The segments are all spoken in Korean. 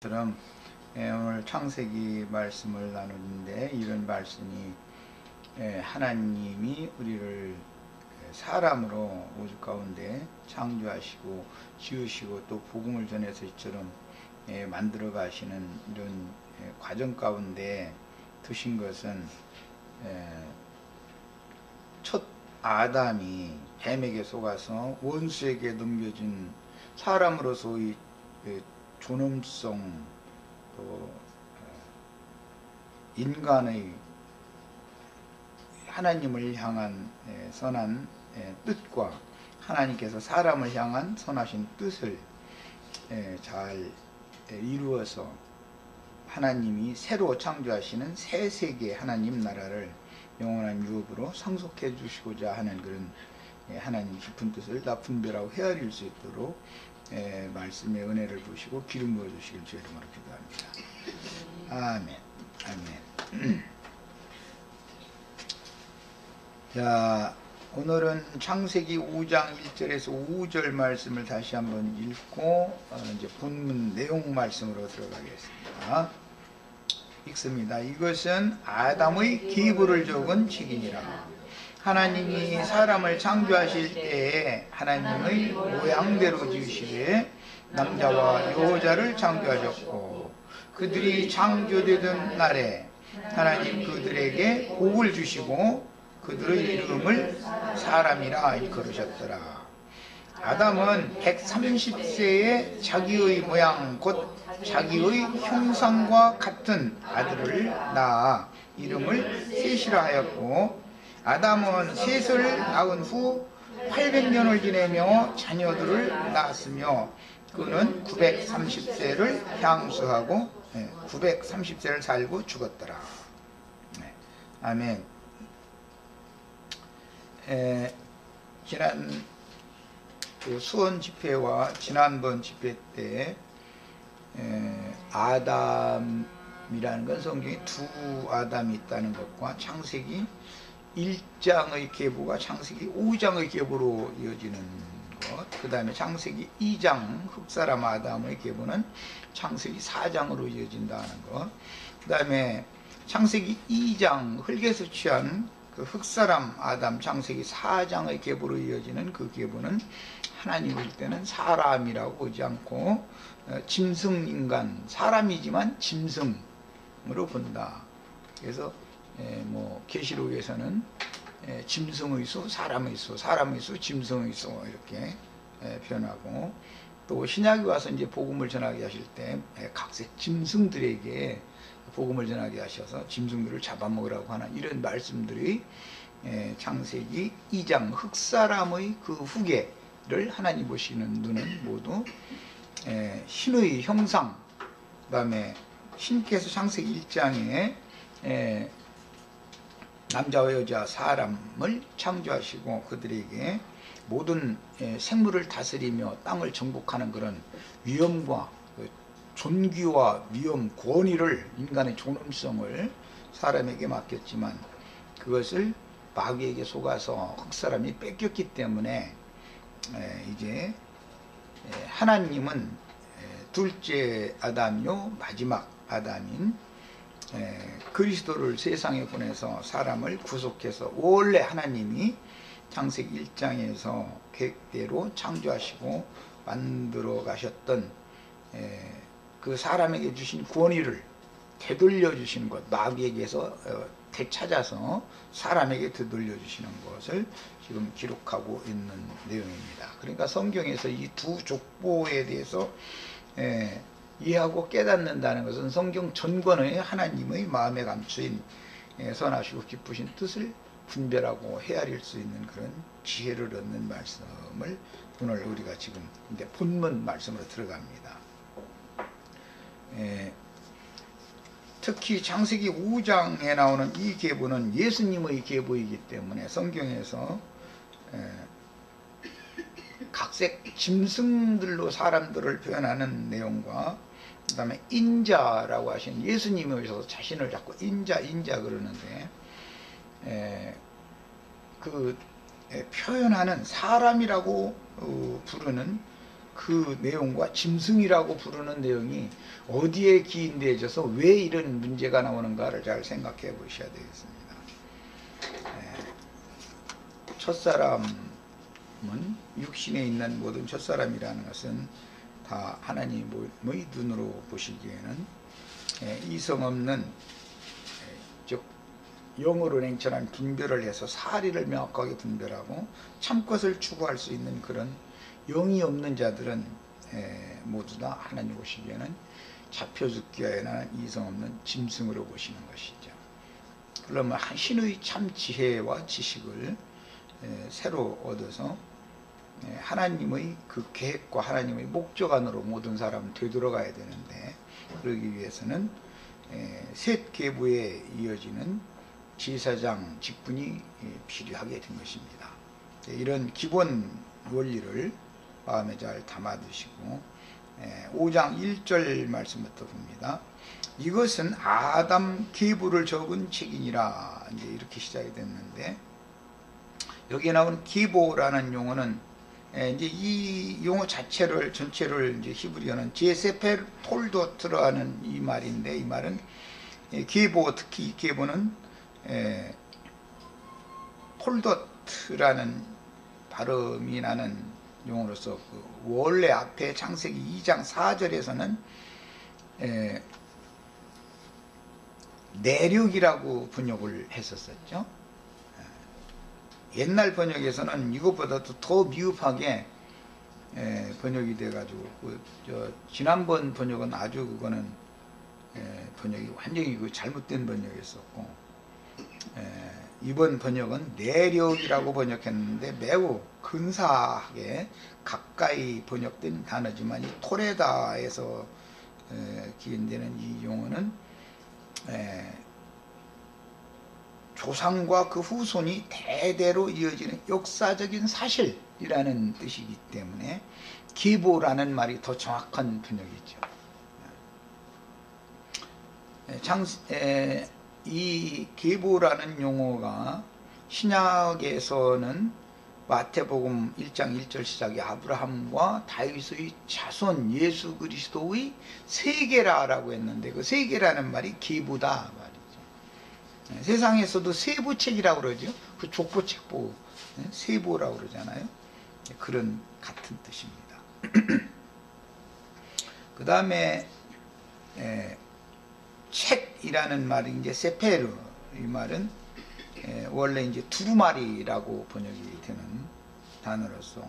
처럼 오늘 창세기 말씀을 나누는데, 이런 말씀이 하나님이 우리를 사람으로 우주 가운데 창조하시고 지으시고 또 복음을 전해서 이처럼 만들어 가시는 이런 과정 가운데 두신 것은, 첫 아담이 뱀에게 속아서 원수에게 넘겨진 사람으로서의 존엄성, 또 인간의 하나님을 향한 선한 뜻과 하나님께서 사람을 향한 선하신 뜻을 잘 이루어서 하나님이 새로 창조하시는 새 세계 하나님 나라를 영원한 유업으로 상속해 주시고자 하는 그런 하나님 깊은 뜻을 다 분별하고 헤아릴 수 있도록 말씀의 은혜를 부으시고 기름 부어 주시길 주의 이름으로 기도합니다. 아멘. 아멘. 자, 오늘은 창세기 5장 1절에서 5절 말씀을 다시 한번 읽고 이제 본문 내용 말씀으로 들어가겠습니다. 읽습니다. 이것은 아담의 계보를 적은 책이니라. 하나님이 사람을 창조하실 때에 하나님의 모양대로 지으시되 남자와 여자를 창조하셨고, 그들이 창조되던 날에 하나님 그들에게 복을 주시고 그들의 이름을 사람이라 일컬으셨더라. 아담은 130세에 자기의 모양 곧 자기의 형상과 같은 아들을 낳아 이름을 셋이라 하였고, 아담은 셋을 낳은 후 800년을 지내며 자녀들을 낳았으며 그는 930세를 향수하고 930세를 살고 죽었더라. 아멘. 지난 수원 집회와 지난번 집회 때 아담이라는 건 성경에 두 아담이 있다는 것과 창세기 1장의 계보가 창세기 5장의 계보로 이어지는 것, 그 다음에 창세기 2장 흑사람 아담의 계보는 창세기 4장으로 이어진다는 것, 그 다음에 창세기 2장 흙에서 취한 그 흑사람 아담 창세기 4장의 계보로 이어지는 그 계보는 하나님일 때는 사람이라고 보지 않고 짐승인간, 사람이지만 짐승으로 본다. 그래서 계시록에서는 짐승의 수, 사람의 수, 사람의 수, 짐승의 수 이렇게 표현하고, 또 신약에 와서 이제 복음을 전하게 하실 때 각색 짐승들에게 복음을 전하게 하셔서 짐승들을 잡아먹으라고 하는 이런 말씀들이 창세기 2장 흑사람의 그 후계를 하나님 보시는 눈은 모두 신의 형상, 그 다음에 신께서 창세기 1장에 남자와 여자 사람을 창조하시고 그들에게 모든 생물을 다스리며 땅을 정복하는 그런 위엄과 존귀와 위엄, 권위를, 인간의 존엄성을 사람에게 맡겼지만 그것을 마귀에게 속아서 흑사람이 뺏겼기 때문에 이제 하나님은 둘째 아담이요 마지막 아담인 그리스도를 세상에 보내서 사람을 구속해서 원래 하나님이 창세기 1장에서 계획대로 창조하시고 만들어 가셨던 그 사람에게 주신 권위를 되돌려 주시는 것, 마귀에게서 되찾아서 사람에게 되돌려 주시는 것을 지금 기록하고 있는 내용입니다. 그러니까 성경에서 이 두 족보에 대해서 이해하고 깨닫는다는 것은 성경 전권의 하나님의 마음에 감추인 선하시고 기쁘신 뜻을 분별하고 헤아릴 수 있는 그런 지혜를 얻는 말씀을 오늘 우리가 지금 이제 본문 말씀으로 들어갑니다. 특히 창세기 5장에 나오는 이 계보는 예수님의 계보이기 때문에 성경에서 각색 짐승들로 사람들을 표현하는 내용과, 그 다음에 인자라고 하신 예수님이 오셔서 자신을 자꾸 인자 그러는데 그 표현하는 사람이라고 부르는 그 내용과 짐승이라고 부르는 내용이 어디에 기인되어져서 왜 이런 문제가 나오는가를 잘 생각해 보셔야 되겠습니다. 첫사람은, 육신에 있는 모든 첫사람이라는 것은 다 하나님의 눈으로 보시기에는 이성 없는, 즉 영으로 냉철한 분별을 해서 사리를 명확하게 분별하고 참것을 추구할 수 있는 그런 영이 없는 자들은 모두 다 하나님 보시기에는 잡혀 죽기 위한 이성 없는 짐승으로 보시는 것이죠. 그러면 신의 참 지혜와 지식을 새로 얻어서 하나님의 그 계획과 하나님의 목적 안으로 모든 사람은 되돌아가야 되는데, 그러기 위해서는 셋 계보에 이어지는 제사장 직분이 필요하게 된 것입니다. 이런 기본 원리를 마음에 잘 담아두시고 5장 1절 말씀부터 봅니다. 이것은 아담 계보를 적은 책이니라, 이제 이렇게 시작이 됐는데, 여기에 나온 계보라는 용어는 이제 이 용어 자체를 전체를 이제 히브리어는 제세펠 톨도트라는 이 말인데, 이 말은 계보, 특히 이 계보는 톨도트라는 발음이 나는 용어로서 원래 앞에 창세기 2장 4절에서는 내륙이라고 번역을 했었죠. 옛날 번역에서는 이것보다도 더 미흡하게 번역이 돼가지고 지난번 번역은 아주 그거는 번역이 완전히 잘못된 번역이었었고, 이번 번역은 내력이라고 번역했는데 매우 근사하게 가까이 번역된 단어지만, 이 토레다에서 기인되는 이 용어는 조상과 그 후손이 대대로 이어지는 역사적인 사실이라는 뜻이기 때문에 계보라는 말이 더 정확한 번역이죠. 이 계보라는 용어가 신약에서는 마태복음 1장 1절 시작에 아브라함과 다윗의 자손 예수 그리스도의 세계라라고 했는데, 그 세계라는 말이 계보다 말이죠. 세상에서도 세보책이라고 그러죠. 그 족보책보 세보라고 그러잖아요. 그런 같은 뜻입니다. 그 다음에 책이라는 말이 이제 세페르, 이 말은 원래 이제 두루마리라고 번역이 되는 단어로서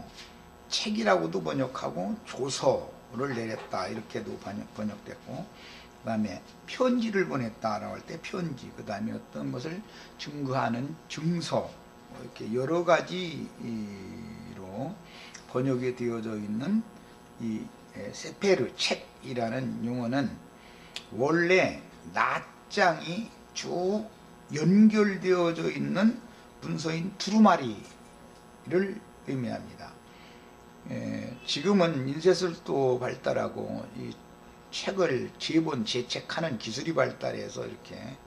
책이라고도 번역하고 조서를 내렸다 이렇게도 번역됐고, 그 다음에 편지를 보냈다라고 할 때 편지, 그 다음에 어떤 것을 증거하는 증서, 이렇게 여러 가지로 번역이 되어져 있는 이 세페르 책이라는 용어는 원래 낱장이 쭉 연결되어져 있는 문서인 두루마리를 의미합니다. 지금은 인쇄술도 발달하고 이 책을 재본, 재책하는 기술이 발달해서 이렇게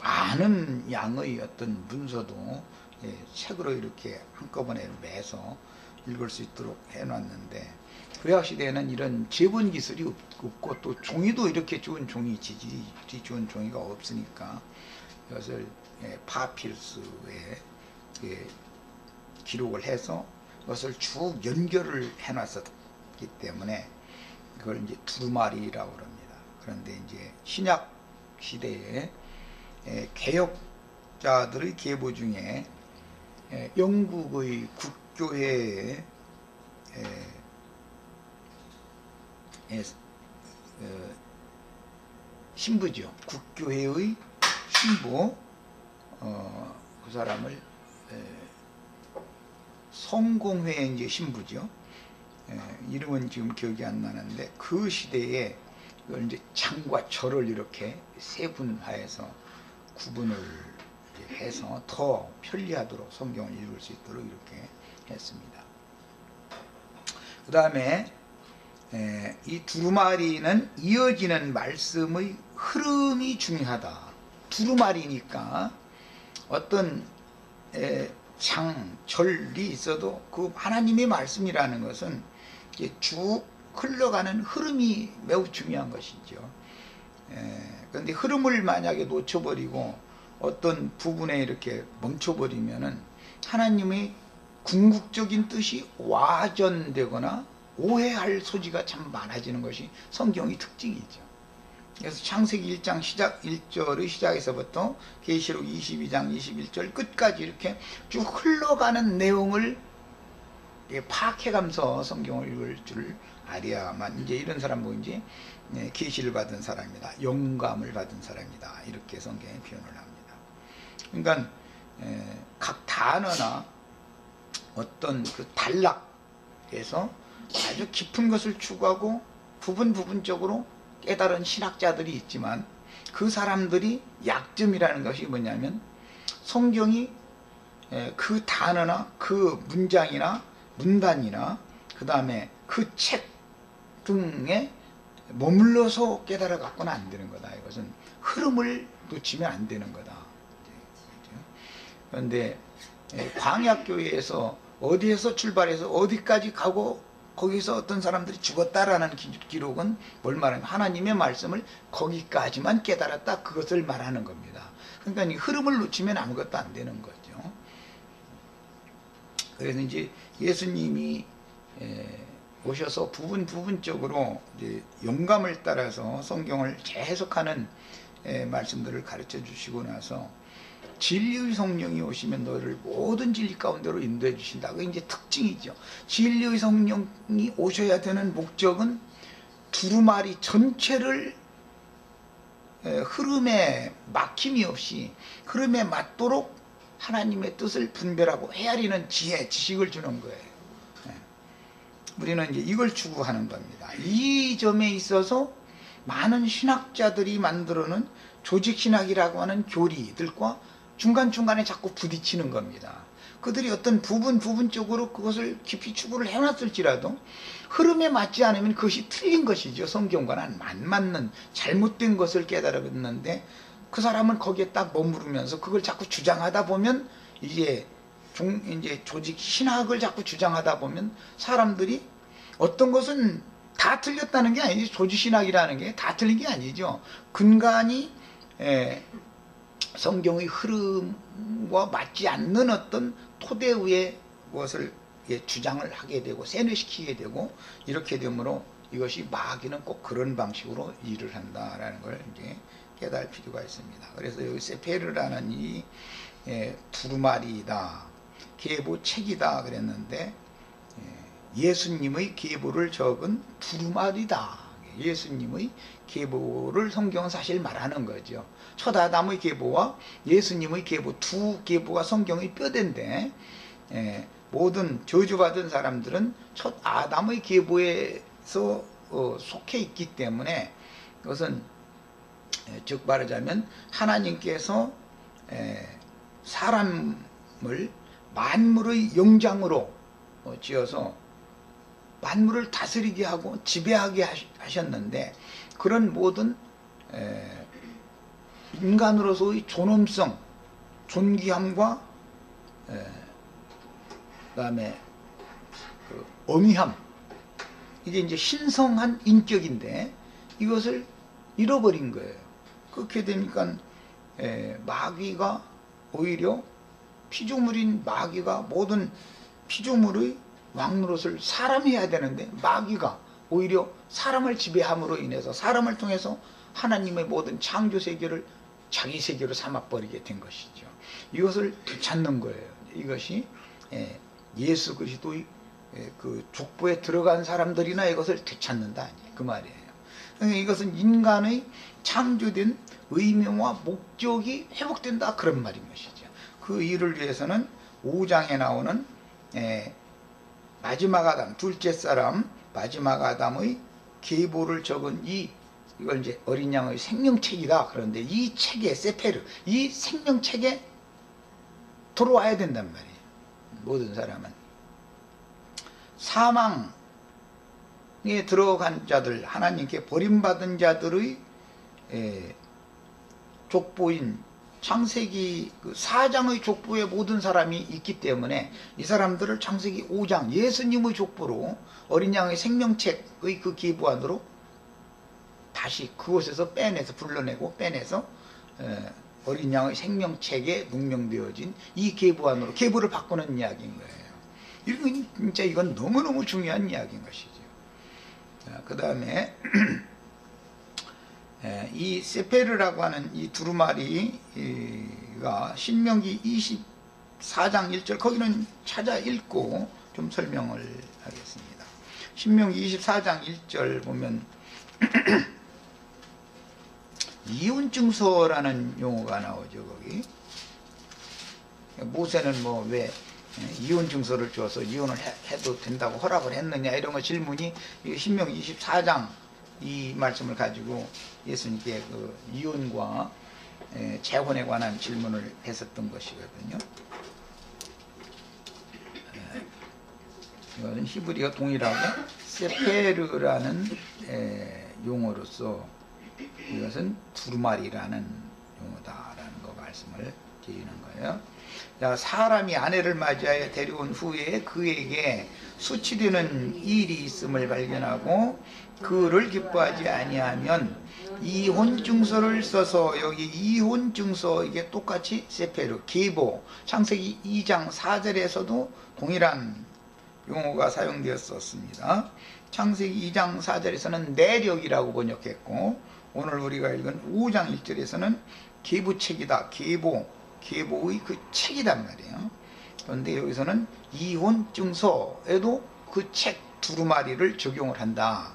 많은 양의 어떤 문서도 책으로 이렇게 한꺼번에 매서 읽을 수 있도록 해놨는데, 구약 시대에는 이런 재본 기술이 없고 또 종이도 이렇게 좋은 종이, 지질이 좋은 종이가 없으니까 이것을 파피루스에 기록을 해서 그것을 쭉 연결을 해놨었기 때문에 그걸 이제 두루마리라고 합니다. 그런데 이제 신약 시대에 개혁자들의 계보 중에 영국의 국교회의 신부죠. 국교회의 신부, 그 사람을 성공회의 이제 신부죠. 이름은 지금 기억이 안 나는데, 그 시대에 이걸 이제 장과 절을 이렇게 세분화해서 구분을 해서 더 편리하도록 성경을 읽을 수 있도록 이렇게 했습니다. 그 다음에 이 두루마리는 이어지는 말씀의 흐름이 중요하다. 두루마리니까 어떤 절이 있어도 그 하나님의 말씀이라는 것은 쭉 흘러가는 흐름이 매우 중요한 것이죠. 그런데 흐름을 만약에 놓쳐버리고 어떤 부분에 이렇게 멈춰버리면은 하나님의 궁극적인 뜻이 와전되거나 오해할 소지가 참 많아지는 것이 성경의 특징이죠. 그래서 창세기 1장 1절의 시작에서부터 계시록 22장 21절 끝까지 이렇게 쭉 흘러가는 내용을 파악해가면서 성경을 읽을 줄 알아야만 이제 이런 사람 뭐인지 계시를 받은 사람이다, 영감을 받은 사람이다, 이렇게 성경에 표현을 합니다. 그러니까 각 단어나 어떤 그 단락에서 아주 깊은 것을 추구하고 부분적으로 깨달은 신학자들이 있지만 그 사람들이 약점이라는 것이 뭐냐면 성경이 그 단어나 그 문장이나 문단이나 그 다음에 그 책 등에 머물러서 깨달아 갖고는 안 되는 거다. 이것은 흐름을 놓치면 안 되는 거다. 그런데 광야교회에서 어디에서 출발해서 어디까지 가고 거기서 어떤 사람들이 죽었다라는 기록은 뭘 말하냐면 하나님의 말씀을 거기까지만 깨달았다, 그것을 말하는 겁니다. 그러니까 이 흐름을 놓치면 아무것도 안 되는 거죠. 그래서 이제 예수님이 오셔서 부분적으로 이제 영감을 따라서 성경을 재해석하는 말씀들을 가르쳐 주시고 나서 진리의 성령이 오시면 너를 모든 진리 가운데로 인도해 주신다. 그게 이제 특징이죠. 진리의 성령이 오셔야 되는 목적은 두루마리 전체를 흐름에 막힘이 없이 흐름에 맞도록 하나님의 뜻을 분별하고 헤아리는 지혜, 지식을 주는 거예요. 우리는 이제 이걸 추구하는 겁니다. 이 점에 있어서 많은 신학자들이 만들어놓은 조직신학이라고 하는 교리들과 중간중간에 자꾸 부딪히는 겁니다. 그들이 어떤 부분적으로 그것을 깊이 추구를 해놨을지라도 흐름에 맞지 않으면 그것이 틀린 것이죠. 성경과는 안 맞는 잘못된 것을 깨달았는데 그 사람은 거기에 딱 머무르면서 그걸 자꾸 주장하다 보면 이제 조직 신학을 자꾸 주장하다 보면 사람들이 어떤 것은 다 틀렸다는 게 아니지, 조직 신학이라는 게 다 틀린 게 아니죠. 근간이 성경의 흐름과 맞지 않는 어떤 토대 위에 무엇을 주장을 하게 되고 세뇌시키게 되고 이렇게 되므로 이것이 마귀는 꼭 그런 방식으로 일을 한다라는 걸 이제 깨달을 필요가 있습니다. 그래서 여기 세페르라는 이 두루마리이다, 계보책이다 그랬는데 예수님의 계보를 적은 두루마리다. 예수님의 계보를 성경은 사실 말하는 거죠. 첫 아담의 계보와 예수님의 계보, 두 계보가 성경의 뼈대인데 모든 저주받은 사람들은 첫 아담의 계보에서 속해 있기 때문에 그것은 즉 말하자면 하나님께서 사람을 만물의 영장으로 지어서 만물을 다스리게 하고 지배하게 하셨는데 그런 모든 인간으로서의 존엄성, 존귀함과 그다음에 그 엄위함, 이게 이제 신성한 인격인데 이것을 잃어버린 거예요. 그렇게 되니까 마귀가 오히려 피조물인 마귀가 모든 피조물의 왕노릇을 사람이 해야 되는데 마귀가 오히려 사람을 지배함으로 인해서 사람을 통해서 하나님의 모든 창조 세계를 자기 세계로 삼아버리게 된 것이죠. 이것을 되찾는 거예요. 이것이 예수 그리스도의 그 족보에 들어간 사람들이나 이것을 되찾는다, 그 말이에요. 그러니까 이것은 인간의 창조된 의미와 목적이 회복된다, 그런 말인 것이죠. 그 일을 위해서는 5장에 나오는 마지막 아담, 둘째 사람 마지막 아담의 계보를 적은 이걸 이제 어린 양의 생명책이다. 그런데 이 책에 세페르, 이 생명책에 들어와야 된단 말이에요. 모든 사람은 사망에 들어간 자들, 하나님께 버림받은 자들의 족보인 창세기 그 4장의 족보에 모든 사람이 있기 때문에 이 사람들을 창세기 5장 예수님의 족보로 어린 양의 생명책의 그 계보안으로 다시 그곳에서 불러내고 빼내서 어린 양의 생명책에 문명되어진 이 계보안으로 계보를 바꾸는 이야기인 거예요. 이건 진짜 이건 너무너무 중요한 이야기인 것이죠. 그 다음에 이 세페르라고 하는 이 두루마리가 신명기 24장 1절 거기는 찾아 읽고 좀 설명을 하겠습니다. 신명기 24장 1절 보면 이혼증서라는 용어가 나오죠. 거기 모세는 뭐 왜 이혼증서를 줘서 이혼을 해도 된다고 허락을 했느냐 이런 거 질문이 신명기 24장 이 말씀을 가지고 예수님께 그 이혼과 재혼에 관한 질문을 했었던 것이거든요. 이것은 히브리어 동일하게 세페르라는 용어로서 이것은 두루마리라는 용어다라는 거 말씀을 드리는 거예요. 자, 사람이 아내를 맞이하여 데려온 후에 그에게 수치되는 일이 있음을 발견하고 그를 기뻐하지 아니하면 이혼증서를 써서 여기 이혼증서 이게 똑같이 세페르 계보 창세기 2장 4절에서도 동일한 용어가 사용되었었습니다. 창세기 2장 4절에서는 내력이라고 번역했고 오늘 우리가 읽은 5장 1절에서는 계보책이다. 계보의 그 책이란 말이에요. 그런데 여기서는 이혼증서에도 그 책 두루마리를 적용을 한다.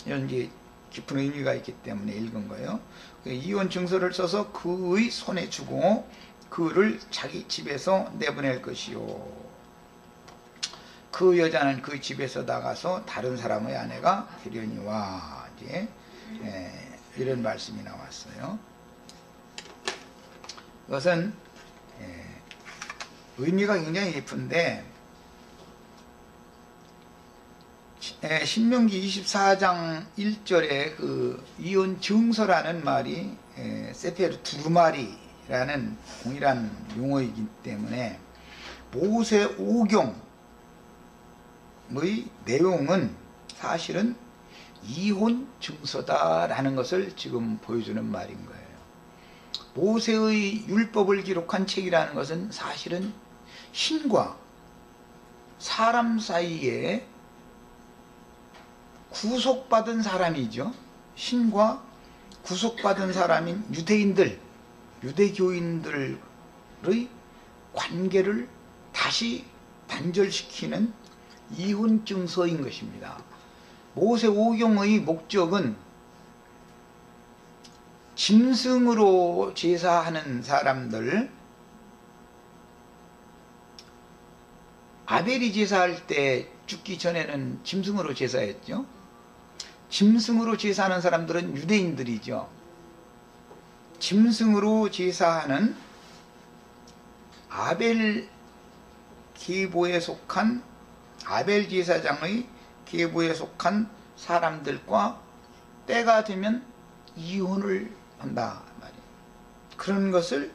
이런 이제 깊은 의미가 있기 때문에 읽은 거예요. 이혼증서를 써서 그의 손에 주고 그를 자기 집에서 내보낼 것이요. 그 여자는 그 집에서 나가서 다른 사람의 아내가 되려니와 이제 이런 말씀이 나왔어요. 이것은 의미가 굉장히 깊은데 신명기 24장 1절에 그 이혼 증서라는 말이 세페르 두루마리라는 동일한 용어이기 때문에 모세 오경의 내용은 사실은 이혼 증서다라는 것을 지금 보여주는 말인 거예요. 모세의 율법을 기록한 책이라는 것은 사실은 신과 사람 사이에 구속받은 사람이죠. 신과 구속받은 사람인 유대교인들의 관계를 다시 단절시키는 이혼증서인 것입니다. 모세 오경의 목적은 짐승으로 제사하는 사람들, 아벨이 제사할 때 죽기 전에는 짐승으로 제사했죠. 짐승으로 제사하는 사람들은 유대인들이죠. 짐승으로 제사하는 아벨 계보에 속한 아벨 제사장의 계보에 속한 사람들과 때가 되면 이혼을 한다 말이에요. 그런 것을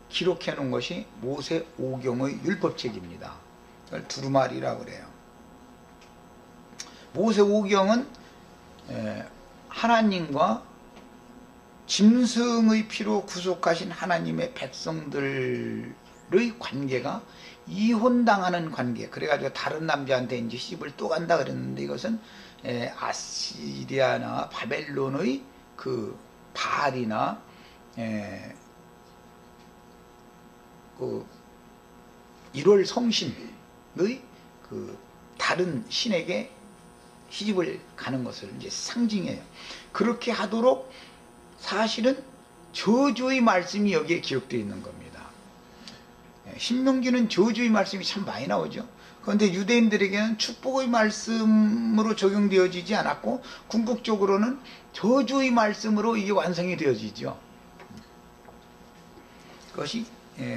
기록해 놓은 것이 모세 오경의 율법책입니다. 그걸 두루마리라고 그래요. 모세 오경은 하나님과 짐승의 피로 구속하신 하나님의 백성들의 관계가 이혼당하는 관계. 그래가지고 다른 남자한테 이제 시집을 또 간다 그랬는데 이것은 아시리아나 바벨론의 그 바알이나 그 1월 성신의 그 다른 신에게 시집을 가는 것을 이제 상징해요. 그렇게 하도록 사실은 저주의 말씀이 여기에 기록되어 있는 겁니다. 신명기는 저주의 말씀이 참 많이 나오죠. 그런데 유대인들에게는 축복의 말씀으로 적용되어지지 않았고 궁극적으로는 저주의 말씀으로 이게 완성이 되어지죠. 그것이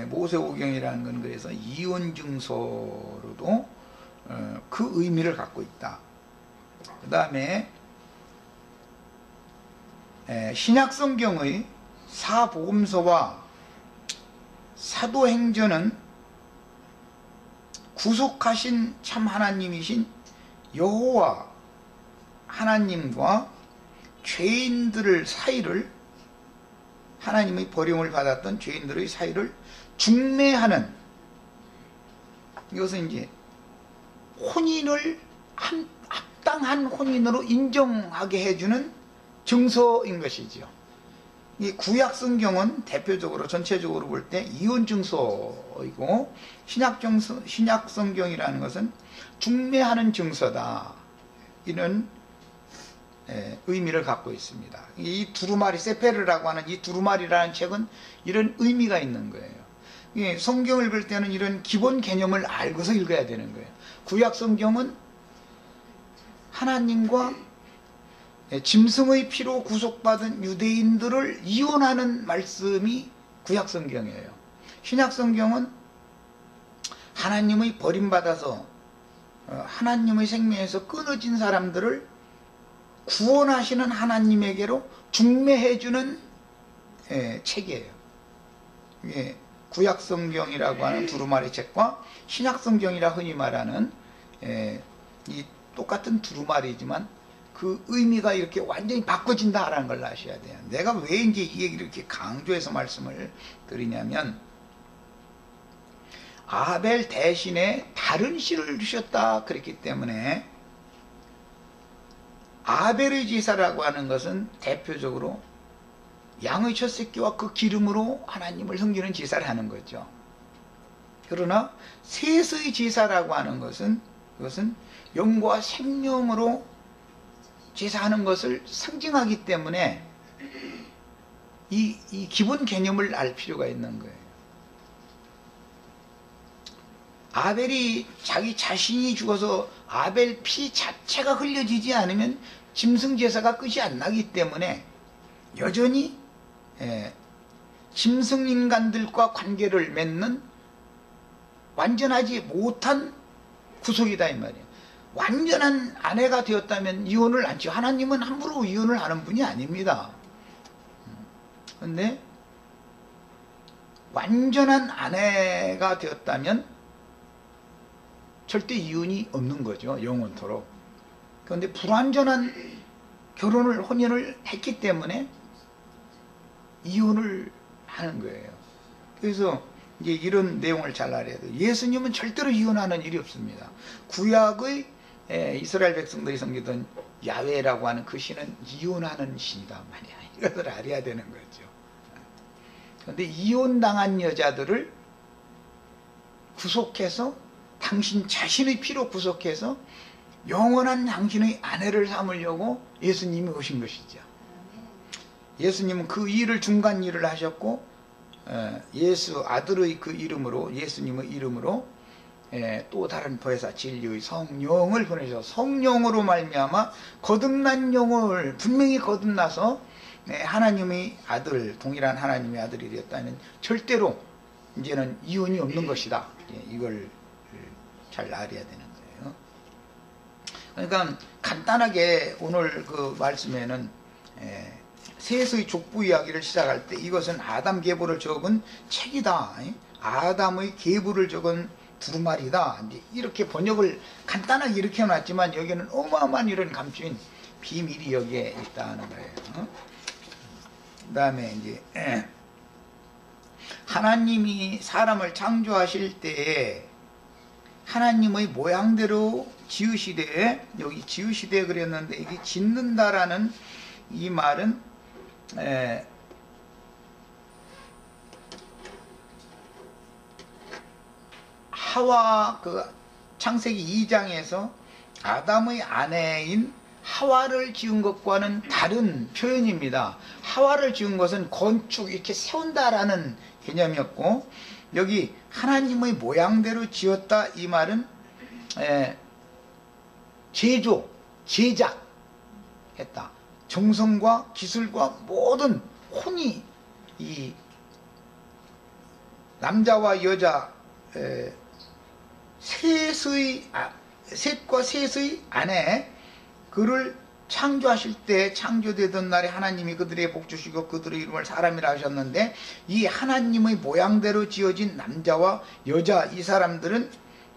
모세오경이라는 건 그래서 이혼증서로도 그 의미를 갖고 있다. 그 다음에 신약성경의 사복음서와 사도행전은 구속하신 참 하나님이신 여호와 하나님과 죄인들의 사이를, 하나님의 버림을 받았던 죄인들의 사이를 중매하는, 이것은 이제 혼인을 합당한 혼인으로 인정하게 해주는 증서인 것이죠. 이 구약 성경은 대표적으로 전체적으로 볼 때 이혼 증서이고, 신약 성경이라는 것은 중매하는 증서다, 이런 의미를 갖고 있습니다. 이 두루마리, 세페르라고 하는 이 두루마리라는 책은 이런 의미가 있는 거예요. 성경을 읽을 때는 이런 기본 개념을 알고서 읽어야 되는 거예요. 구약 성경은 하나님과 짐승의 피로 구속받은 유대인들을 이혼하는 말씀이 구약 성경이에요. 신약 성경은 하나님의 버림받아서 하나님의 생명에서 끊어진 사람들을 구원하시는 하나님에게로 중매해주는 책이에요. 구약 성경이라고 하는 두루마리 책과 신약 성경이라 흔히 말하는 이 똑같은 두루마리지만 그 의미가 이렇게 완전히 바꿔진다라는 걸 아셔야 돼요. 내가 왜 이제 이 얘기를 이렇게 강조해서 말씀을 드리냐면, 아벨 대신에 다른 씨를 주셨다 그랬기 때문에, 아벨의 제사라고 하는 것은 대표적으로 양의 첫 새끼와 그 기름으로 하나님을 섬기는 제사를 하는 거죠. 그러나 셋의 제사라고 하는 것은, 그것은 영과 생명으로 제사하는 것을 상징하기 때문에 이 기본 개념을 알 필요가 있는 거예요. 아벨이 자기 자신이 죽어서 아벨 피 자체가 흘려지지 않으면 짐승 제사가 끝이 안 나기 때문에 여전히 짐승 인간들과 관계를 맺는 완전하지 못한 구속이다 이 말이에요. 완전한 아내가 되었다면 이혼을 않죠. 하나님은 함부로 이혼을 하는 분이 아닙니다. 그런데 완전한 아내가 되었다면 절대 이혼이 없는 거죠. 영원토록. 그런데 불완전한 혼인을 했기 때문에 이혼을 하는 거예요. 그래서 이제 이런 내용을 잘 알아야 돼요. 예수님은 절대로 이혼하는 일이 없습니다. 구약의 이스라엘 백성들이 섬기던 야훼라고 하는 그 신은 이혼하는 신이다 말이야. 이것을 알아야 되는 거죠. 그런데 이혼당한 여자들을 구속해서 당신 자신의 피로 구속해서 영원한 당신의 아내를 삼으려고 예수님이 오신 것이죠. 예수님은 그 일을 중간 일을 하셨고, 예수 아들의 그 이름으로, 예수님의 이름으로 또 다른 보혜사 진리의 성령을 보내셔서 성령으로 말미암아 거듭난 영을 분명히 거듭나서 하나님의 아들, 동일한 하나님의 아들이 되었다는, 절대로 이제는 이혼이 없는 것이다. 이걸 잘 알아야 되는 거예요. 그러니까 간단하게 오늘 그 말씀에는 셋의 족부 이야기를 시작할 때 이것은 아담 계보를 적은 책이다, 아담의 계보를 적은 두루마리다, 이렇게 번역을 간단하게 이렇게 해놨지만 여기는 어마어마한 이런 감추인 비밀이 여기에 있다는 거예요. 그 다음에 이제 하나님이 사람을 창조하실 때에 하나님의 모양대로 지으시되, 여기 지으시되 그랬는데 이게 짓는다라는 이 말은 하와, 그 창세기 2장에서 아담의 아내인 하와를 지은 것과는 다른 표현입니다. 하와를 지은 것은 건축, 이렇게 세운다라는 개념이었고, 여기 하나님의 모양대로 지었다 이 말은 제조, 제작했다. 정성과 기술과 모든 혼이 이 남자와 여자 셋과 셋의 아내, 그를 창조하실 때 창조되던 날에 하나님이 그들의 복 주시고 그들의 이름을 사람이라 하셨는데, 이 하나님의 모양대로 지어진 남자와 여자, 이 사람들은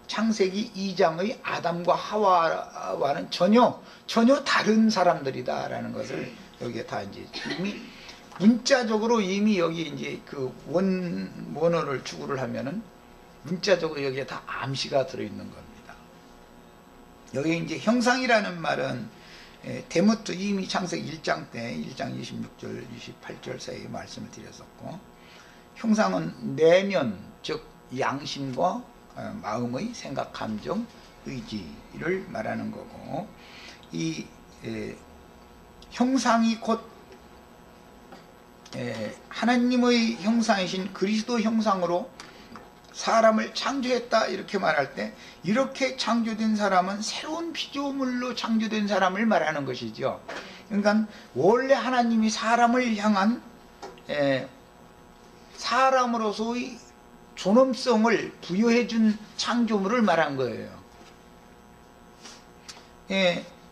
창세기 2장의 아담과 하와와는 전혀 다른 사람들이다라는 것을 여기에 다 이제 이미 문자적으로 이미 여기 이제 그 원어를 추구를 하면은 문자적으로 여기에 다 암시가 들어있는 겁니다. 여기 이제 형상이라는 말은 데모트 이미 창세기 1장 때 1장 26절 28절 사이에 말씀을 드렸었고, 형상은 내면 즉 양심과 마음의 생각, 감정, 의지를 말하는 거고, 이 형상이 곧 하나님의 형상이신 그리스도 형상으로 사람을 창조했다 이렇게 말할 때, 이렇게 창조된 사람은 새로운 피조물로 창조된 사람을 말하는 것이죠. 그러니까 원래 하나님이 사람을 향한 사람으로서의 존엄성을 부여해 준 창조물을 말한 거예요.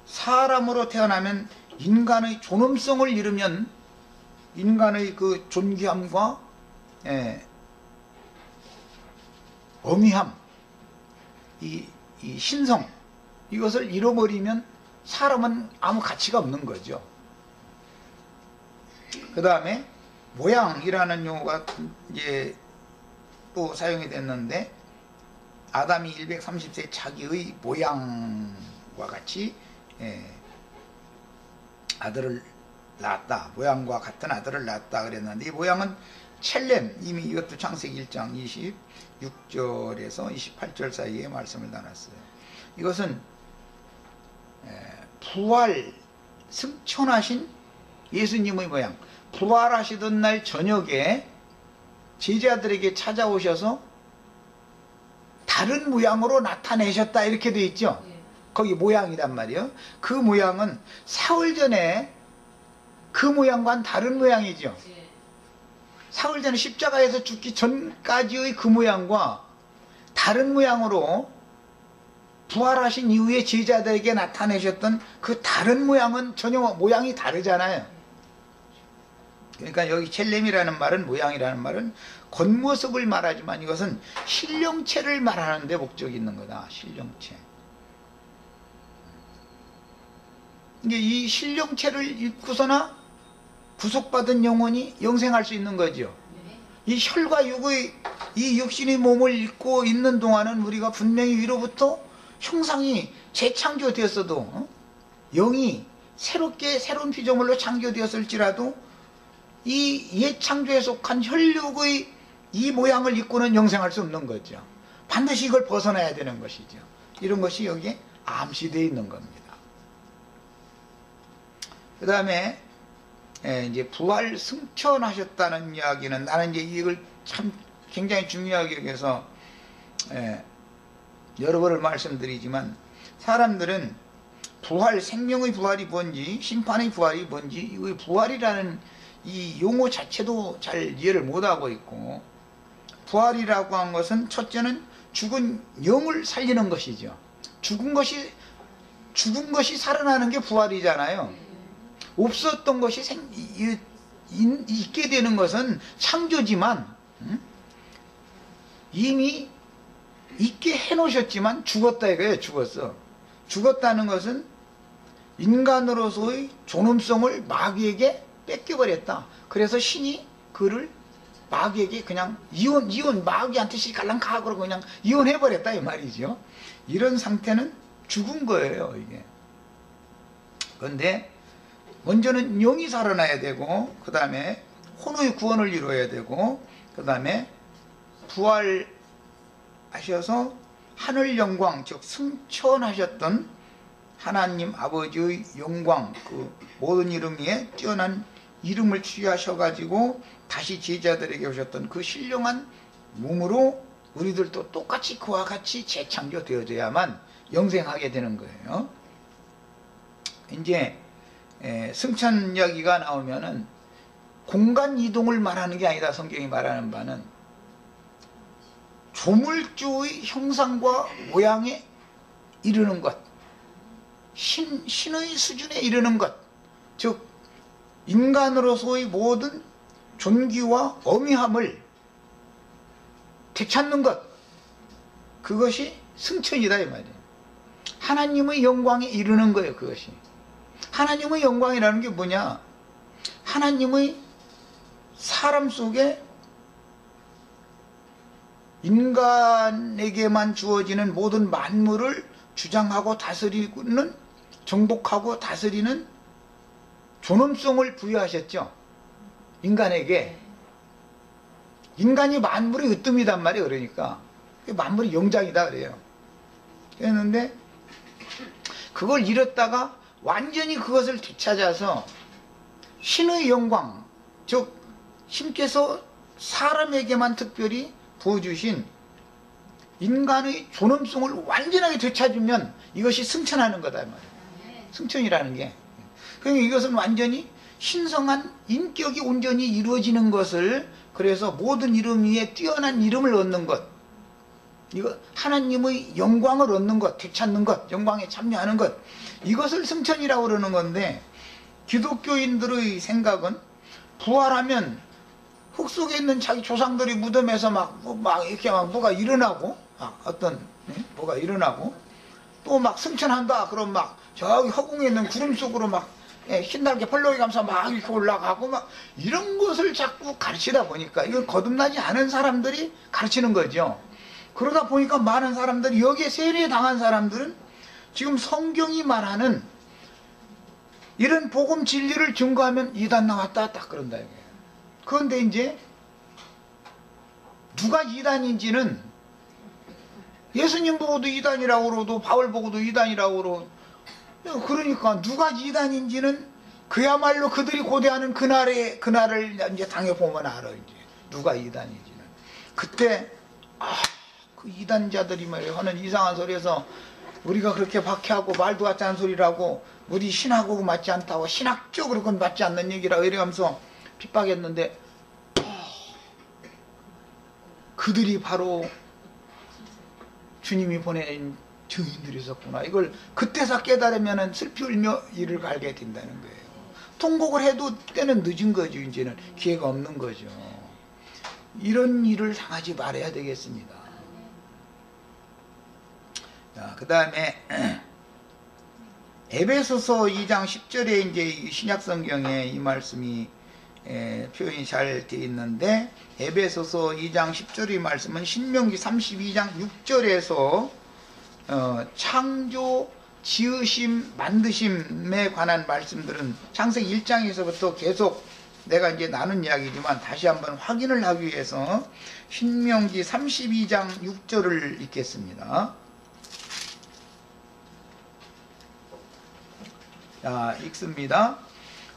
사람으로 태어나면 인간의 존엄성을 잃으면 인간의 그 존귀함과 어미함, 이 신성, 이것을 잃어버리면 사람은 아무 가치가 없는 거죠. 그 다음에 모양이라는 용어가 이제 또 사용이 됐는데, 아담이 130세 자기의 모양과 같이 아들을 낳았다, 모양과 같은 아들을 낳았다 그랬는데, 이 모양은 첼렘, 이미 이것도 창세기 1장 26절에서 28절 사이에 말씀을 나눴어요. 이것은 부활 승천하신 예수님의 모양, 부활하시던 날 저녁에 제자들에게 찾아오셔서 다른 모양으로 나타내셨다 이렇게 되어 있죠. 거기 모양이란 말이에요. 그 모양은 사흘 전에 그 모양과는 다른 모양이죠. 사흘 전에 십자가에서 죽기 전까지의 그 모양과 다른 모양으로 부활하신 이후에 제자들에게 나타내셨던 그 다른 모양은 전혀 모양이 다르잖아요. 그러니까 여기 첼렘이라는 말은, 모양이라는 말은 겉모습을 말하지만 이것은 신령체를 말하는 데 목적이 있는 거다. 신령체. 이게 이 신령체를 입고서나 구속받은 영혼이 영생할 수 있는 거죠. 이 혈과 육의 이 육신의 몸을 입고 있는 동안은 우리가 분명히 위로부터 형상이 재창조되었어도 영이 새롭게 새로운 피조물로 창조되었을지라도 이 옛 창조에 속한 혈육의 이 모양을 입고는 영생할 수 없는 거죠. 반드시 이걸 벗어나야 되는 것이죠. 이런 것이 여기에 암시되어 있는 겁니다. 그 다음에 이제 부활 승천하셨다는 이야기는, 나는 이제 이걸 참 굉장히 중요하게 여기서 여러 번을 말씀드리지만, 사람들은 부활, 생명의 부활이 뭔지, 심판의 부활이 뭔지, 이 부활이라는 이 용어 자체도 잘 이해를 못하고 있고, 부활이라고 한 것은 첫째는 죽은 영을 살리는 것이죠. 죽은 것이 살아나는 게 부활이잖아요. 없었던 것이 있게 되는 것은 창조지만, 이미 있게 해놓으셨지만 죽었다 이거예요. 죽었다는 것은 인간으로서의 존엄성을 마귀에게 뺏겨버렸다. 그래서 신이 그를 마귀에게 그냥 이혼 마귀한테 시갈랑가 그러고 그냥 이혼해버렸다 이 말이죠. 이런 상태는 죽은 거예요, 이게. 그런데 먼저는 영이 살아나야 되고, 그 다음에 혼의 구원을 이루어야 되고, 그 다음에 부활하셔서 하늘 영광, 즉 승천하셨던 하나님 아버지의 영광, 그 모든 이름 위에 뛰어난 이름을 취하셔가지고 다시 제자들에게 오셨던 그 신령한 몸으로 우리들도 똑같이 그와 같이 재창조되어져야만 영생하게 되는 거예요. 이제 승천 이야기가 나오면은 공간 이동을 말하는 게 아니라, 성경이 말하는 바는 조물주의 형상과 모양에 이르는 것, 신의 수준에 이르는 것, 즉 인간으로서의 모든 존귀와 어미함을 되찾는 것, 그것이 승천이다 이 말이에요. 하나님의 영광에 이르는 거예요. 그것이 하나님의 영광이라는 게 뭐냐, 하나님의 사람 속에 인간에게만 주어지는 모든 만물을 주장하고 다스리는, 정복하고 다스리는 존엄성을 부여하셨죠. 인간에게. 인간이 만물의 으뜸이단 말이에요. 그러니까 만물의 영장이다 그래요. 그랬는데 그걸 잃었다가 완전히 그것을 되찾아서 신의 영광, 즉 신께서 사람에게만 특별히 부어주신 인간의 존엄성을 완전하게 되찾으면 이것이 승천하는 거다 말이에요. 승천이라는 게. 그러니까 이것은 완전히 신성한 인격이 온전히 이루어지는 것을, 그래서 모든 이름 위에 뛰어난 이름을 얻는 것, 이거 하나님의 영광을 얻는 것, 되찾는 것, 영광에 참여하는 것, 이것을 승천이라고 그러는 건데, 기독교인들의 생각은 부활하면 흙 속에 있는 자기 조상들이 무덤에서 막 이렇게 막 뭐가 일어나고, 뭐가 일어나고, 또 막 승천한다. 그럼 막 저기 허공에 있는 구름 속으로 막 흰날개 펄럭이 감싸 막 이렇게 올라가고 막 이런 것을 자꾸 가르치다 보니까, 이건 거듭나지 않은 사람들이 가르치는 거죠. 그러다 보니까 많은 사람들이, 여기에 세례당한 사람들은 지금 성경이 말하는 이런 복음 진리를 증거하면 이단 나왔다 딱 그런다 이거예요. 그런데 이제 누가 이단인지는, 예수님 보고도 이단이라고 그러고 바울 보고도 이단이라고 그러고, 그러니까 누가 이단인지는 그야말로 그들이 고대하는 그날을 이제 당해보면 알아. 이제 누가 이단인지는. 그때 그 이단자들이 말이에요 하는 이상한 소리에서, 우리가 그렇게 박해하고 말도 같지 않은 소리라고, 우리 신하고 맞지 않다고, 신학적으로 그건 맞지 않는 얘기라고 이러면서 핍박했는데, 그들이 바로 주님이 보낸 증인들이 있었구나. 이걸 그때서 깨달으면 슬피 울며 이를 갈게 된다는 거예요. 통곡을 해도 때는 늦은 거죠. 이제는 기회가 없는 거죠. 이런 일을 당하지 말아야 되겠습니다. 자, 그 다음에 에베소서 2장 10절에 이제 신약성경에 이 말씀이 표현이 잘 되어 있는데, 에베소서 2장 10절의 말씀은 신명기 32장 6절에서 창조, 지으심, 만드심에 관한 말씀들은 창세기 1장에서부터 계속 내가 이제 나눈 이야기지만 다시 한번 확인을 하기 위해서 신명기 32장 6절을 읽겠습니다. 자, 읽습니다.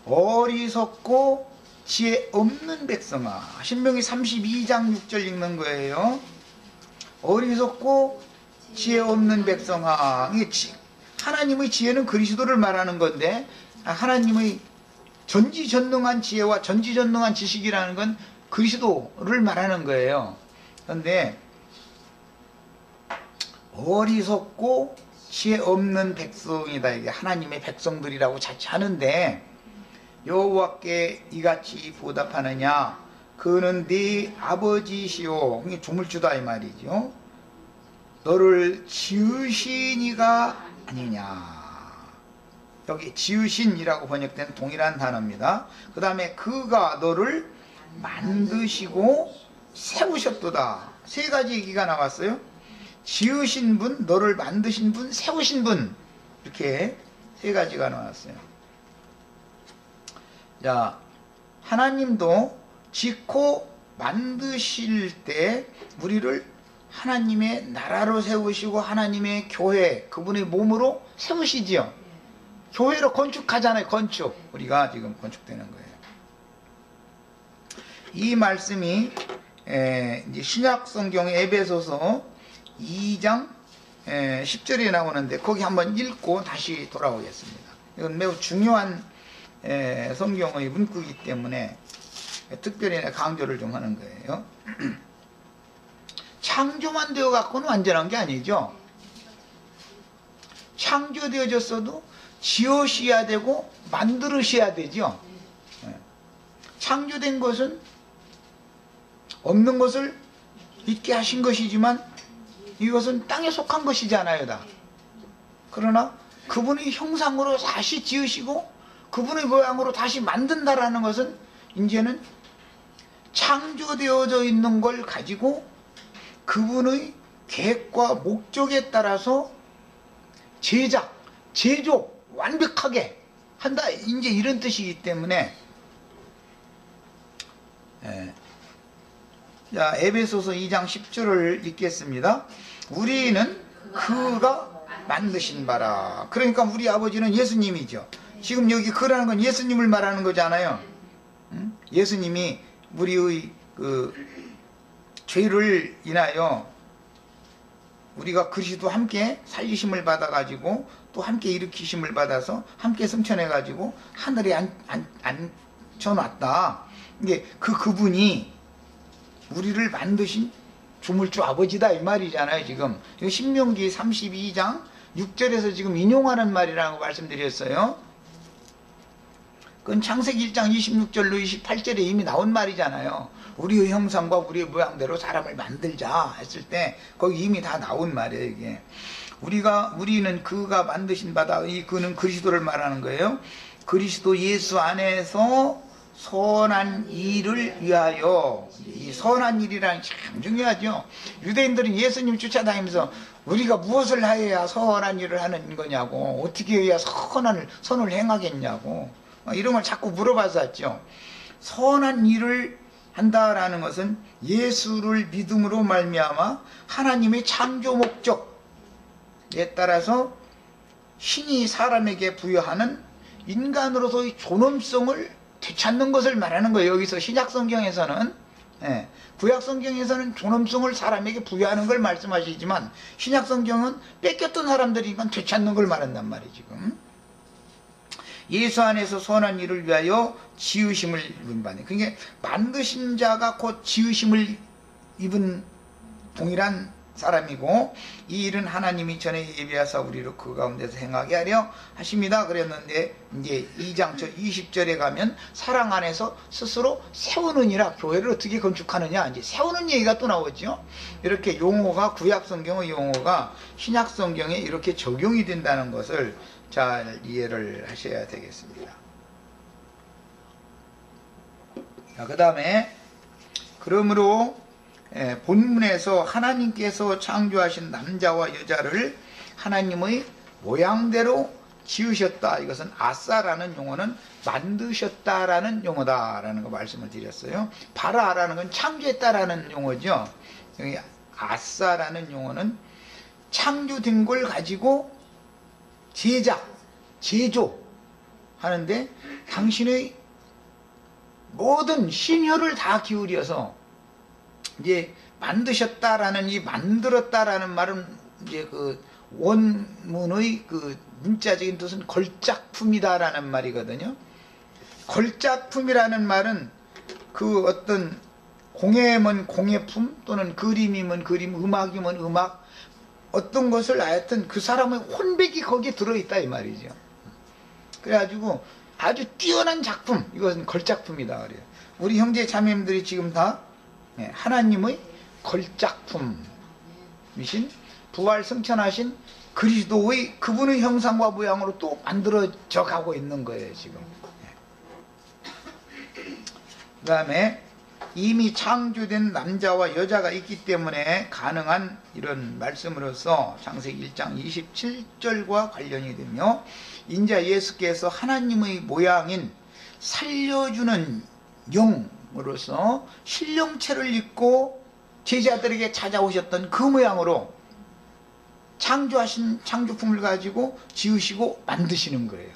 어리석고 지혜 없는 백성아. 신명기 32장 6절 읽는 거예요. 어리석고 지혜 없는 백성아. 하나님의 지혜는 그리스도를 말하는 건데, 하나님의 전지전능한 지혜와 전지전능한 지식이라는 건 그리스도를 말하는 거예요. 그런데 어리석고 지혜 없는 백성이다. 이게 하나님의 백성들이라고 자처하는데, 여호와께 이같이 보답하느냐, 그는 네 아버지시오. 이게 조물주다 이 말이죠. 너를 지으신 이가 아니냐. 여기 지으신이라고 번역된 동일한 단어입니다. 그 다음에 그가 너를 만드시고 세우셨도다. 세 가지 얘기가 나왔어요. 지으신 분, 너를 만드신 분, 세우신 분, 이렇게 세 가지가 나왔어요. 자, 하나님도 짓고 만드실 때 우리를 하나님의 나라로 세우시고 하나님의 교회, 그분의 몸으로 세우시지요. 교회로 건축하잖아요. 건축. 우리가 지금 건축되는 거예요. 이 말씀이 이제 신약 성경의 에베소서 2장 10절에 나오는데, 거기 한번 읽고 다시 돌아오겠습니다. 이건 매우 중요한 성경의 문구이기 때문에 특별히 강조를 좀 하는 거예요. 창조만 되어 갖고는 완전한 게 아니죠. 창조되어졌어도 지으셔야 되고 만들으셔야 되죠. 창조된 것은 없는 것을 있게 하신 것이지만 이것은 땅에 속한 것이잖아요, 다. 그러나 그분의 형상으로 다시 지으시고 그분의 모양으로 다시 만든다라는 것은 이제는 창조되어져 있는 걸 가지고 그분의 계획과 목적에 따라서 제작, 제조 완벽하게 한다, 이제 이런 뜻이기 때문에 자, 에베소서 2장 10절을 읽겠습니다. 우리는 그가 만드신 바라. 그러니까 우리 아버지는 예수님이죠. 지금 여기 그라는 건 예수님을 말하는 거잖아요. 예수님이 우리의 그 죄를 인하여 우리가 그리스도 함께 살리심을 받아가지고 또 함께 일으키심을 받아서 함께 승천해가지고 하늘에 앉혀놨다. 이게 그분이 우리를 만드신 조물주 아버지다 이 말이잖아요. 지금 신명기 32장 6절에서 지금 인용하는 말이라고 말씀드렸어요. 그건 창세기 1장 26절로 28절에 이미 나온 말이잖아요. 우리의 형상과 우리의 모양대로 사람을 만들자 했을 때 거기 이미 다 나온 말이에요. 이게 우리는 그가 만드신 바다, 이 그는 그리스도를 말하는 거예요. 그리스도 예수 안에서 선한 일을 위하여. 이 선한 일이라는 참 중요하죠. 유대인들은 예수님 쫓아다니면서 우리가 무엇을 하여야 선한 일을 하는 거냐고, 어떻게 해야 선을 행하겠냐고 이런 걸 자꾸 물어봤었죠. 선한 일을 한다라는 것은 예수를 믿음으로 말미암아 하나님의 창조 목적에 따라서 신이 사람에게 부여하는 인간으로서의 존엄성을 되찾는 것을 말하는 거예요. 여기서 신약성경에서는, 구약성경에서는 존엄성을 사람에게 부여하는 걸 말씀하시지만 신약성경은 뺏겼던 사람들이니까 되찾는 걸 말한단 말이에요. 지금 예수 안에서 선한 일을 위하여 지으심을 입은 바니, 그러니까 만드신 자가 곧 지으심을 입은 동일한 사람이고, 이 일은 하나님이 전에 예비하사 우리로 그 가운데서 행하게 하려 하십니다 그랬는데, 이제 2장 20절에 가면 사랑 안에서 스스로 세우느니라. 교회를 어떻게 건축하느냐, 이제 세우는 얘기가 또 나오죠. 이렇게 용어가, 구약 성경의 용어가 신약 성경에 이렇게 적용이 된다는 것을 잘 이해를 하셔야 되겠습니다. 그 다음에 그러므로 본문에서 하나님께서 창조하신 남자와 여자를 하나님의 모양대로 지으셨다. 이것은 아싸라는 용어는 만드셨다라는 용어다라는 거 말씀을 드렸어요. 바라라는 건 창조했다라는 용어죠. 여기 아싸라는 용어는 창조된 걸 가지고 제작, 제조 하는데 당신의 모든 신혈을 다 기울여서 이제 만드셨다라는, 이 만들었다라는 말은 이제 그 원문의 그 문자적인 뜻은 걸작품이다라는 말이거든요. 걸작품이라는 말은 그 어떤 공예면 공예품 또는 그림이면 그림, 음악이면 음악, 어떤 것을 하여튼 그 사람의 혼백이 거기에 들어있다 이 말이죠. 그래가지고 아주 뛰어난 작품, 이것은 걸작품이다 그래요. 우리 형제 자매님들이 지금 다 하나님의 걸작품이신, 부활 승천하신 그리스도의 그분의 형상과 모양으로 또 만들어져 가고 있는 거예요 지금. 그 다음에 이미 창조된 남자와 여자가 있기 때문에 가능한 이런 말씀으로서 창세기 1장 27절과 관련이 되며, 인자 예수께서 하나님의 모양인 살려주는 영으로서 신령체를 입고 제자들에게 찾아오셨던 그 모양으로 창조하신 창조품을 가지고 지으시고 만드시는 거예요.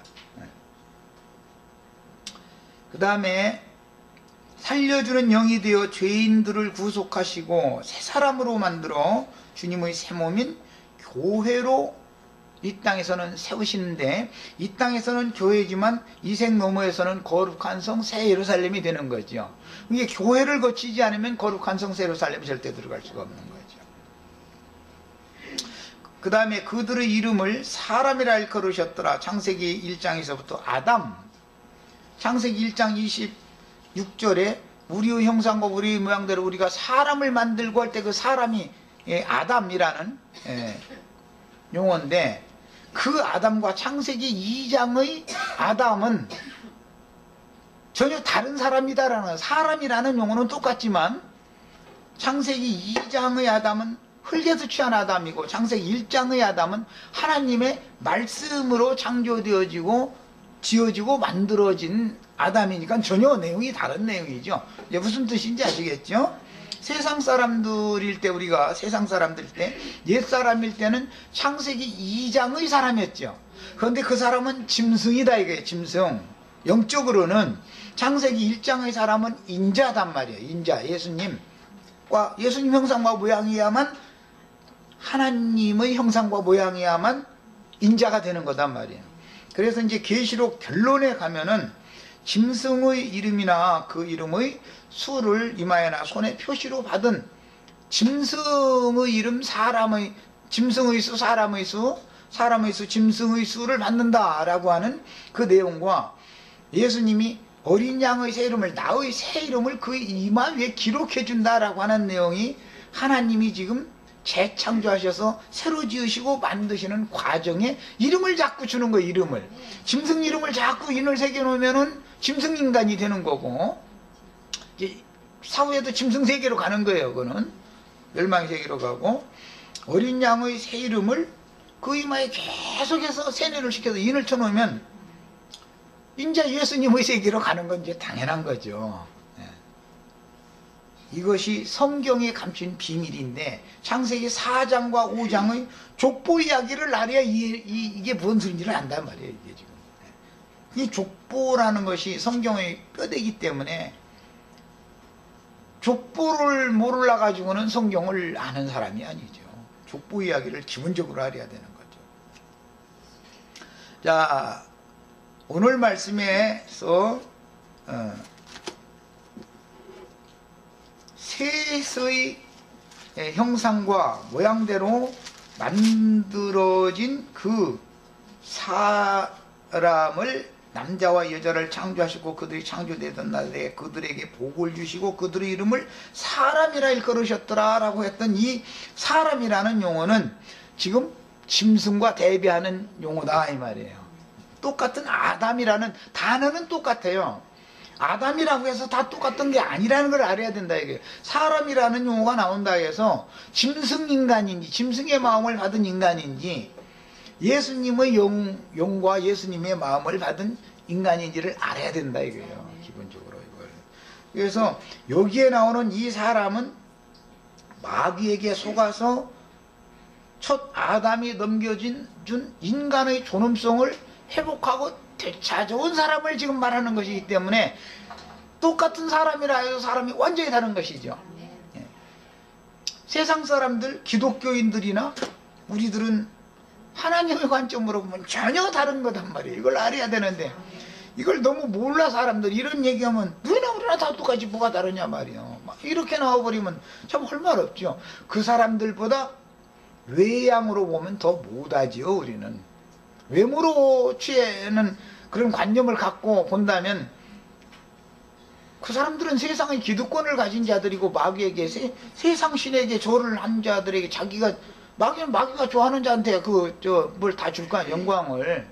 그 다음에 살려주는 영이 되어 죄인들을 구속하시고 새 사람으로 만들어 주님의 새 몸인 교회로 이 땅에서는 세우시는데, 이 땅에서는 교회지만 이생 너머에서는 거룩한 성 새 예루살렘이 되는 거죠. 이게 교회를 거치지 않으면 거룩한 성 새 예루살렘 절대 들어갈 수가 없는 거죠. 그 다음에 그들의 이름을 사람이라 일컬으셨더라. 창세기 1장에서부터 아담, 창세기 1장 26절에 우리의 형상과 우리의 모양대로 우리가 사람을 만들고 할 때 그 사람이 아담이라는 용어인데, 그 아담과 창세기 2장의 아담은 전혀 다른 사람이다라는, 사람이라는 용어는 똑같지만 창세기 2장의 아담은 흙에서 취한 아담이고 창세기 1장의 아담은 하나님의 말씀으로 창조되어지고 지어지고 만들어진 아담이니까 전혀 내용이 다른 내용이죠. 이제 무슨 뜻인지 아시겠죠? 세상 사람들일 때, 우리가 세상 사람들일 때, 옛사람일 때는 창세기 2장의 사람이었죠. 그런데 그 사람은 짐승이다 이거예요. 짐승. 영적으로는 창세기 1장의 사람은 인자단 말이에요. 인자, 예수님 형상과 모양이야만, 하나님의 형상과 모양이야만 인자가 되는 거단 말이에요. 그래서 이제 계시록 결론에 가면은 짐승의 이름이나 그 이름의 수를 이마에나 손에 표시로 받은 짐승의 이름, 사람의, 짐승의 수, 사람의 수, 사람의 수, 짐승의 수를 받는다라고 하는 그 내용과, 예수님이 어린 양의 새 이름을, 나의 새 이름을 그 이마 위에 기록해 준다라고 하는 내용이, 하나님이 지금 재창조하셔서 새로 지으시고 만드시는 과정에 이름을 자꾸 주는 거예요. 이름을, 짐승 이름을 자꾸 인을 새겨 놓으면은 짐승 인간이 되는 거고, 이제 사후에도 짐승 세계로 가는 거예요. 그거는 멸망 세계로 가고, 어린 양의 새 이름을 그 이마에 계속해서 세뇌를 시켜서 인을 쳐놓으면 이제 예수님의 세계로 가는 건 이제 당연한 거죠. 이것이 성경에 감춘 비밀인데, 창세기 4장과 5장의 족보 이야기를 알아야 이게 무슨 소리인지를 안단 말이에요. 이게 지금 이 족보라는 것이 성경의 뼈대기 때문에, 족보를 모르려 가지고는 성경을 아는 사람이 아니죠. 족보 이야기를 기본적으로 알아야 되는 거죠. 자, 오늘 말씀에서 셋의 형상과 모양대로 만들어진 그 사람을, 남자와 여자를 창조하시고 그들이 창조되던 날에 그들에게 복을 주시고 그들의 이름을 사람이라 일컬으셨더라 라고 했던 이 사람이라는 용어는 지금 짐승과 대비하는 용어다 이 말이에요. 똑같은 아담이라는 단어는 똑같아요. 아담이라고 해서 다 똑같은 게 아니라는 걸 알아야 된다 이게. 사람이라는 용어가 나온다 해서 짐승 인간인지, 짐승의 마음을 받은 인간인지, 예수님의 영과 예수님의 마음을 받은 인간인지를 알아야 된다 이거예요. 기본적으로 이걸. 그래서 여기에 나오는 이 사람은 마귀에게 속아서 첫 아담이 넘겨준 인간의 존엄성을 회복하고 되찾아온 사람을 지금 말하는 것이기 때문에, 똑같은 사람이라 해서 사람이 완전히 다른 것이죠. 세상 사람들, 기독교인들이나 우리들은 하나님의 관점으로 보면 전혀 다른 거단 말이에요. 이걸 알아야 되는데, 이걸 너무 몰라 사람들. 이런 얘기하면 너희나 우리나 다 똑같이 뭐가 다르냐 말이에요. 막 이렇게 나와버리면 참 할 말 없죠. 그 사람들보다 외양으로 보면 더 못하지요. 우리는 외모로 취하는 그런 관념을 갖고 본다면, 그 사람들은 세상의 기득권을 가진 자들이고, 마귀에게 세상 신에게 절을 한 자들에게 자기가, 마귀가 좋아하는 자한테 뭘 다 줄까, 영광을.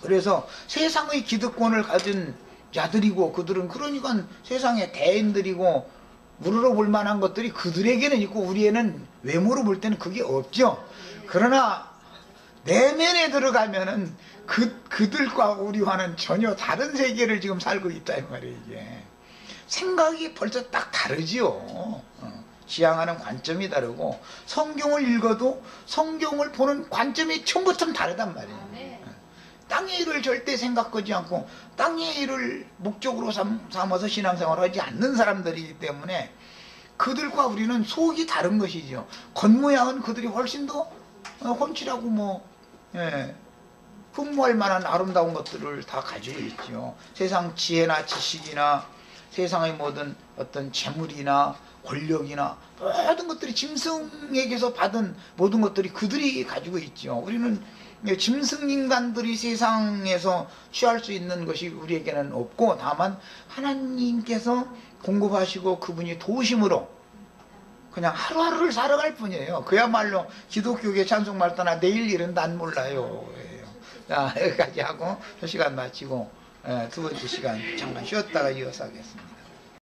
그래서 세상의 기득권을 가진 자들이고, 그들은 그러니까 세상의 대인들이고, 물으러 볼 만한 것들이 그들에게는 있고, 우리에는 외모로 볼 때는 그게 없죠. 그러나 내면에 들어가면은 그들과 우리와는 전혀 다른 세계를 지금 살고 있다 이 말이에요. 이게 생각이 벌써 딱 다르지요. 지향하는 관점이 다르고, 성경을 읽어도 성경을 보는 관점이 처음부터 다르단 말이에요. 땅의 일을 절대 생각하지 않고 땅의 일을 목적으로 삼아서 신앙생활을 하지 않는 사람들이기 때문에 그들과 우리는 속이 다른 것이죠. 겉모양은 그들이 훨씬 더 훤칠하고 흠모할 만한 아름다운 것들을 다 가지고 있죠. 세상 지혜나 지식이나 세상의 모든 어떤 재물이나 권력이나 모든 것들이 짐승에게서 받은 모든 것들이 그들이 가지고 있죠. 우리는 짐승인간들이 세상에서 취할 수 있는 것이 우리에게는 없고, 다만 하나님께서 공급하시고 그분이 도우심으로 그냥 하루하루를 살아갈 뿐이에요. 그야말로 기독교계 찬송말 떠나 내일 일은 난 몰라요. 자, 여기까지 하고 첫 시간 마치고 두 번째 시간 잠깐 쉬었다가 이어서 하겠습니다.